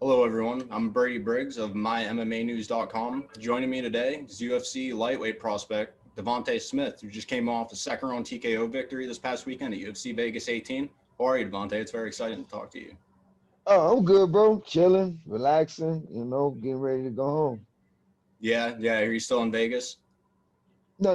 Hello, everyone. I'm Brady Briggs of MyMMAnews.com. Joining me today is UFC lightweight prospect Devonte Smith, who just came off a second-round TKO victory this past weekend at UFC Vegas 18. How are you, Devonte? It's very exciting to talk to you. Oh, I'm good, bro. Chilling, relaxing, getting ready to go home. Yeah. Are you still in Vegas? No,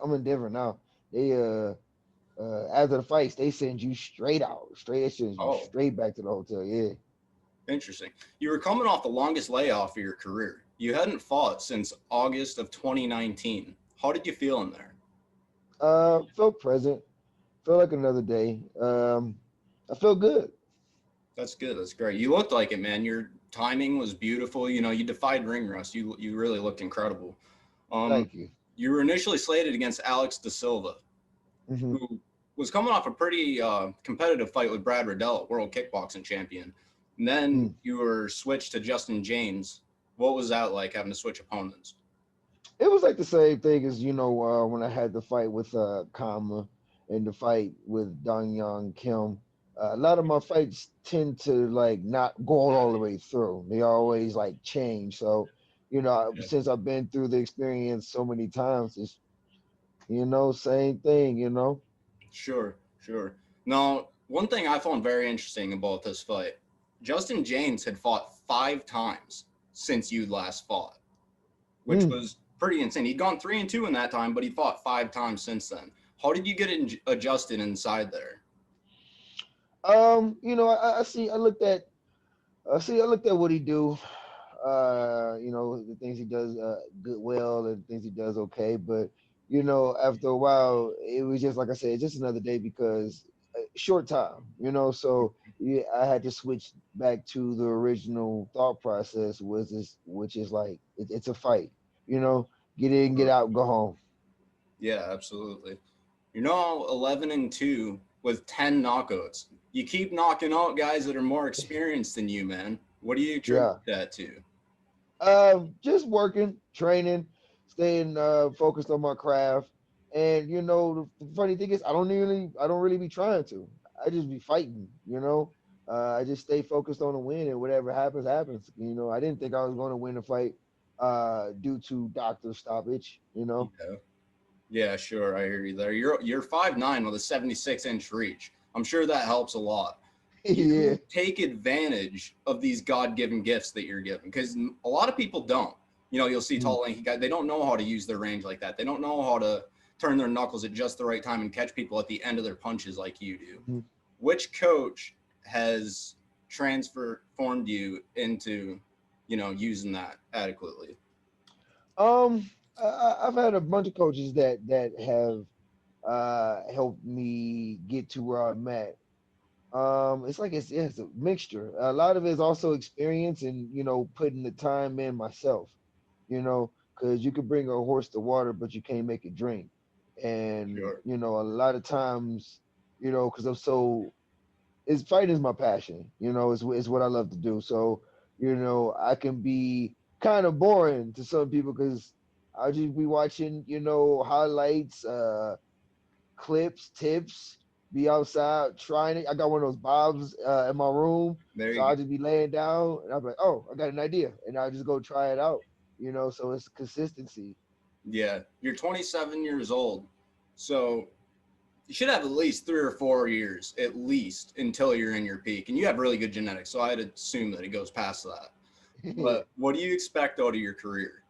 I'm in Denver now. They after the fights, they send you straight out, they send you Oh, straight back to the hotel. Yeah. interesting. You were coming off the longest layoff of your career. You hadn't fought since August of 2019. How did you feel in there? Felt present, felt like another day. I felt good. That's good. That's great. You looked like it, man. Your timing was beautiful. You know, you defied ring rust. You really looked incredible. Um, Thank you. you were initially slated against Alex Da Silva, Hmm. who was coming off a pretty competitive fight with Brad Riddell, world kickboxing champion. And then you were switched to Justin Jaynes. What was that like having to switch opponents? It was like the same thing as when I had the fight with Kama and the fight with Dong Young Kim. A lot of my fights tend to like not go all the way through. They always like change. So, Yeah. since I've been through the experience so many times, it's same thing. Sure. Now, one thing I found very interesting about this fight, Justin Jaynes had fought 5 times since you last fought, which Mm. was pretty insane. He'd gone 3-2 in that time, but he fought 5 times since then. How did you get adjusted inside there? I see. I looked at what he do. The things he does good well and things he does okay. But after a while, it was just like I said, just another day because short time. So yeah, I had to switch back to the original thought process, which is like it's a fight. You know, get in, get Sure. out, go home. Yeah, absolutely. You're now 11-2 with 10 knockouts. You keep knocking out guys that are more experienced than you, man. What do you attribute Yeah. that to? Just working, training, staying focused on my craft. And the funny thing is, I don't really be trying to. I just be fighting. I just stay focused on the win, and whatever happens, happens. I didn't think I was going to win the fight due to doctor stoppage. Yeah. Yeah, sure. I hear you there. You're 5'9" with a 76-inch reach. I'm sure that helps a lot. Yeah. You take advantage of these God-given gifts that you're given because a lot of people don't. You know, you'll see Mm. tall, lanky guys. They don't know how to use their range like that. They don't know how to turn their knuckles at just the right time and catch people at the end of their punches like you do. Mhm. Which coach has transformed you into, using that adequately? I've had a bunch of coaches that have helped me get to where I'm at. It's like it's a mixture. A lot of it is also experience and putting the time in myself. Because you could bring a horse to water, but you can't make it drink. And Sure. a lot of times, because I'm so, it's fighting is my passion. It's what I love to do. So I can be kind of boring to some people because I'll just be watching highlights, clips, tips, be outside trying it. I got one of those bobs in my room, There so you I'll go. just be laying down and I'm like, oh, I got an idea, and I'll just go try it out. So it's consistency. Yeah, you're 27 years old, so you should have at least 3 or 4 years, at least, until you're in your peak. And you have really good genetics, so I'd assume that it goes past that. But what do you expect out of your career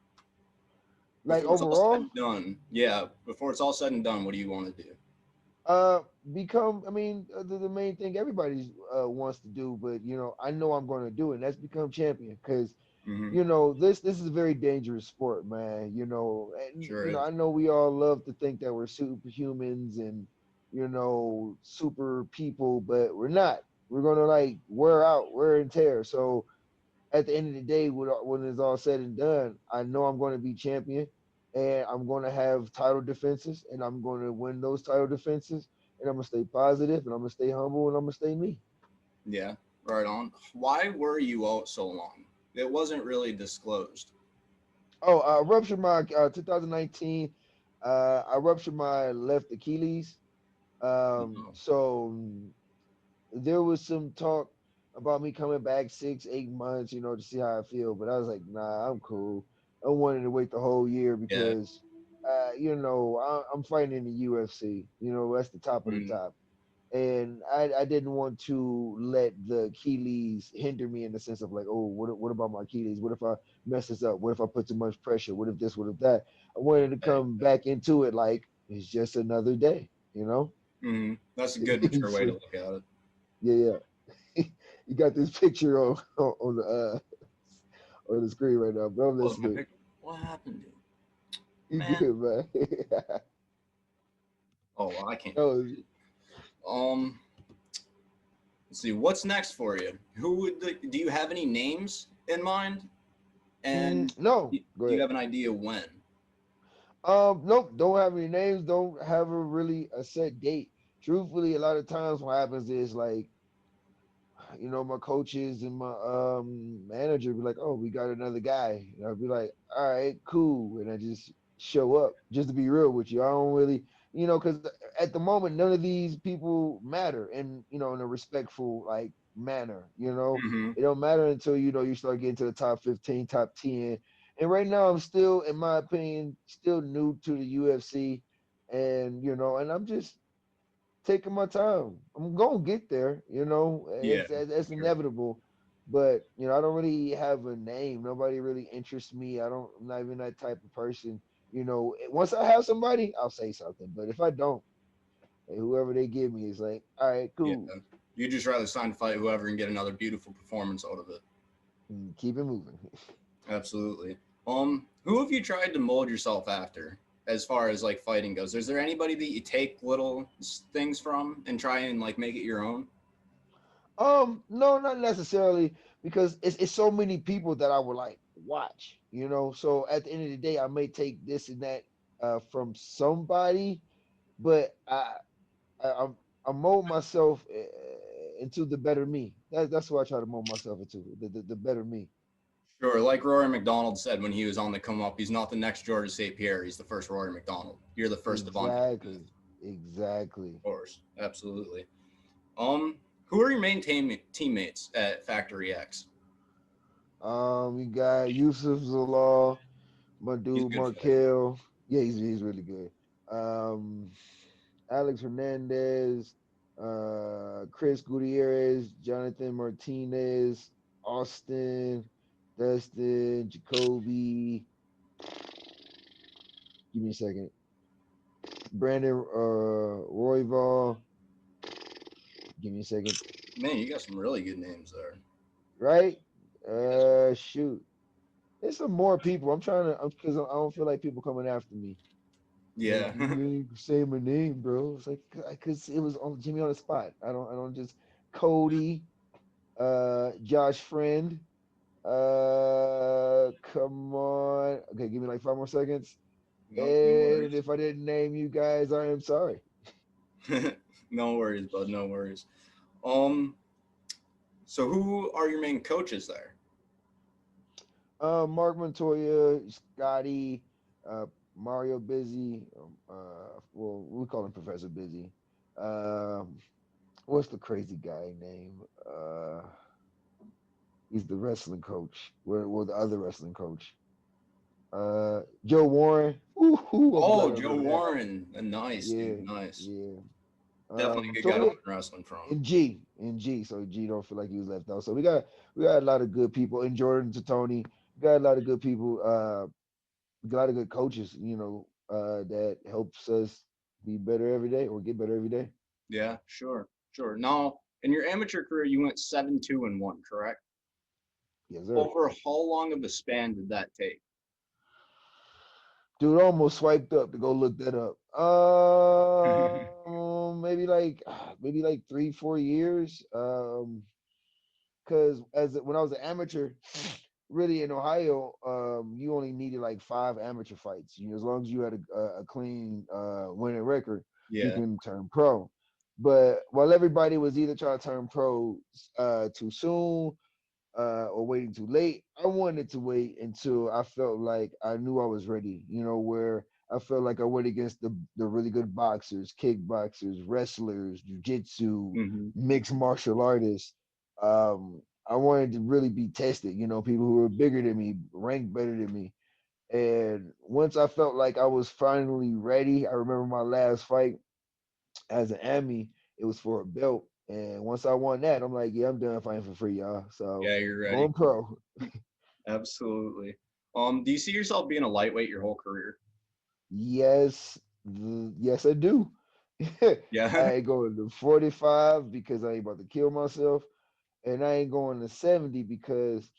Like before it's all said overall, and done? Yeah, before it's all said and done, what do you want to do? uh, become. I mean, the main thing everybody wants to do, but I know I'm going to do it. And that's become champion because Mm-hmm. this is a very dangerous sport, man. And Sure is. I know we all love to think that we're superhumans and super people, but we're not. We're gonna like wear out, wear and tear. So at the end of the day, when it's all said and done, I know I'm going to be champion, and I'm going to have title defenses, and I'm going to win those title defenses, and I'm gonna stay positive, and I'm gonna stay humble, and I'm gonna stay me. Yeah, right on. Why were you out so long? It wasn't really disclosed. Oh, ruptured my 2019. I ruptured my left Achilles. No. So there was some talk about me coming back 6, 8 months, to see how I feel. But I was like, nah, I'm cool. I wanted to wait the whole year Yeah. because, I'm fighting in the UFC. That's the top of the Mm, top. And I didn't want to let the Achilles hinder me in the sense of like, oh, what about my Achilles? What if I mess this up? What if I put too much pressure? What if this? What if that? I wanted to yeah. come back into it like it's just another day, you know? That's a good mature way to So, look at it. yeah, yeah. You got this picture on the screen right now, bro. I'm Oh, my listening. pick. What happened, dude? You Man. good, man? Oh, well, I can't That do was, it. Um, let's see. What's next for you? Do you have any names in mind? And no, go do you ahead. have an idea when? Nope, don't have any names, don't have a set date. Truthfully, a lot of times what happens is like, my coaches and my manager be like, "Oh, we got another guy." And I'll be like, "All right, cool," and I just show up. Just to be real with you, I don't really, because at the moment none of these people matter, and in a respectful like manner. Mm-hmm. It don't matter until you start getting to the top 15, top 10. And right now, I'm still, in my opinion, still new to the UFC, and I'm just taking my time. I'm gonna get there, Yeah, It's sure. inevitable. But I don't really have a name. Nobody really interests me. I'm not even that type of person. Once I have somebody, I'll say something. But if I don't, hey, whoever they give me is like, all right, Yeah. cool. You just rather sign to fight whoever and get another beautiful performance out of it. Keep it moving. Absolutely. Who have you tried to mold yourself after as far as like fighting goes? Is there anybody that you take little things from and try and like make it your own? No, not necessarily, because it's so many people that I would like watch. So at the end of the day, I may take this and that from somebody, but I'm I mold myself into the better me. That's what I try to mold myself into, the better me. Sure, like Rory McDonald said when he was on the come up, he's not the next George St. Pierre, he's the first Rory McDonald. You're the first Devonte Smith. Exactly, exactly. Of course. Absolutely. Who are your main teammates at Factory X? You got Yusuf Zalal, my He's a dude good fighter. Markel. Yeah, he's really good. Um, Alex Hernandez, Chris Gutierrez, Jonathan Martinez, Austin, Dustin, Jacoby. Give me a second. Brandon Royval. Give me a second. Man, you got some really good names there. Right? Yes. Shoot. There's some more people. I'm trying to, because I don't feel like people coming after me. They're Yeah. like, you ain't say my name, bro. It's like, because it was on Jimmy on the spot. I don't just Cody, Josh Friend. Come on. Okay, give me like 5 more seconds. Nope, no And worries. if I didn't name you guys, I am sorry. No worries, bud. No worries. Um, so who are your main coaches there? Mark Montoya, Scotty, uh, Mario Busy. Well, we call him Professor Busy. Um, what's the crazy guy name? He's the wrestling coach. Well, the other wrestling coach. Joe Warren. Ooh, I'm glad Oh, I Joe remember that. Warren. Nice, Yeah, dude. Nice. yeah. Definitely a good So guy to yeah, learn wrestling from. in G, so G don't feel like he was left out. So we got a lot of good people in Jordan to Tony. We got a lot of good people. We got a lot of good coaches. That helps us be better every day or get better every day. Yeah, sure, sure. Now, in your amateur career, you went 7-2-1, correct? Yes, sir. Over how long of a span did that take? Dude almost swiped up to go look that up. Maybe like 3, 4 years. Because when I was an amateur, really in Ohio, you only needed like 5 amateur fights. As long as you had a clean winning record, you Yeah, can turn pro. But while everybody was either trying to turn pro too soon or waiting too late, I wanted to wait until I felt like I knew I was ready. Where I felt like I went against the really good boxers, kickboxers, wrestlers, jujitsu, Hmm. mixed martial artists. I wanted to really be tested, you know, people who were bigger than me, ranked better than me. And once I felt like I was finally ready, I remember my last fight as an Emmy, it was for a belt. And once I won that, I'm like, yeah, I'm done fighting for free, y'all. So Yeah, you're ready. going pro. Absolutely. Do you see yourself being a lightweight your whole career? Yes, yes, I do. I Yeah. ain't going to 45 because I ain't about to kill myself, and I ain't going to 70 because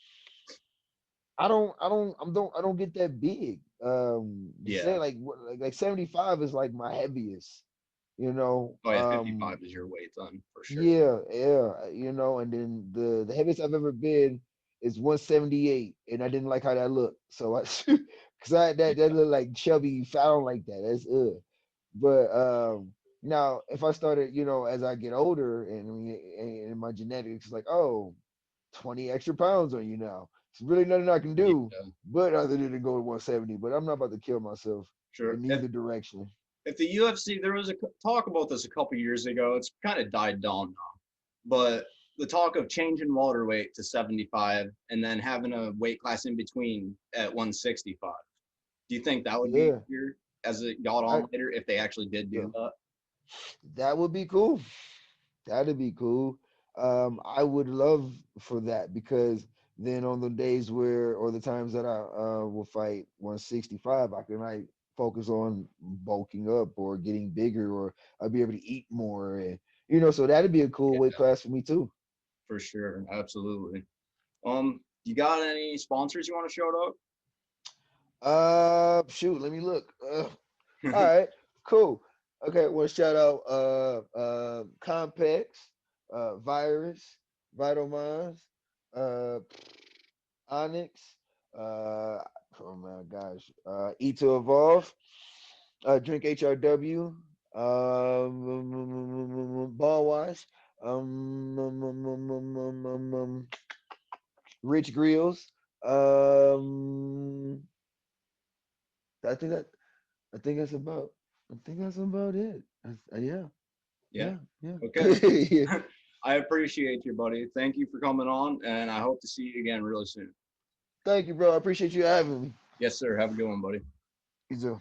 I don't get that big. Say Yeah. like 75 is like my heaviest, you know. Oh yeah, 55 is your weight then for sure. Yeah, yeah, you know, and then the heaviest I've ever been is 178, and I didn't like how that looked. So I, cause I that looked like chubby fat. I don't like that. That's But now if I started, you know, as I get older and my genetics, like, oh, 20 extra pounds on you now. It's really nothing I can do, Yeah, but other than to go to 170. But I'm not about to kill myself sure. in either direction. If the UFC, there was a talk about this a couple years ago. It's kind of died down now, but the talk of changing welterweight to 75 and then having a weight class in between at 165. Do you think that would be Yeah, easier as it got I on later if they actually did yeah, do that? that would be cool. That'd be cool. I would love for that because then on the days where or the times that I will fight 165, I can like focus on bulking up or getting bigger, or I'll be able to eat more, and you know, so that'd be a cool Yeah, weight class for me too. for sure. Absolutely. You got any sponsors you want to shout out? Shoot, let me look. All right, cool. Okay, well, shout out Compex, Virus, Vital Minds, uh Onyx, uh oh my gosh, E to Evolve, Drink HRW, Ball Wash, Rich Grills. Um, I think that I think that's about I think that's about it. Yeah, Yeah. yeah, yeah. Okay. Yeah. I appreciate you, buddy. Thank you for coming on, and I hope to see you again really soon. Thank you, bro. I appreciate you having me. Yes, sir. Have a good one, buddy. You too.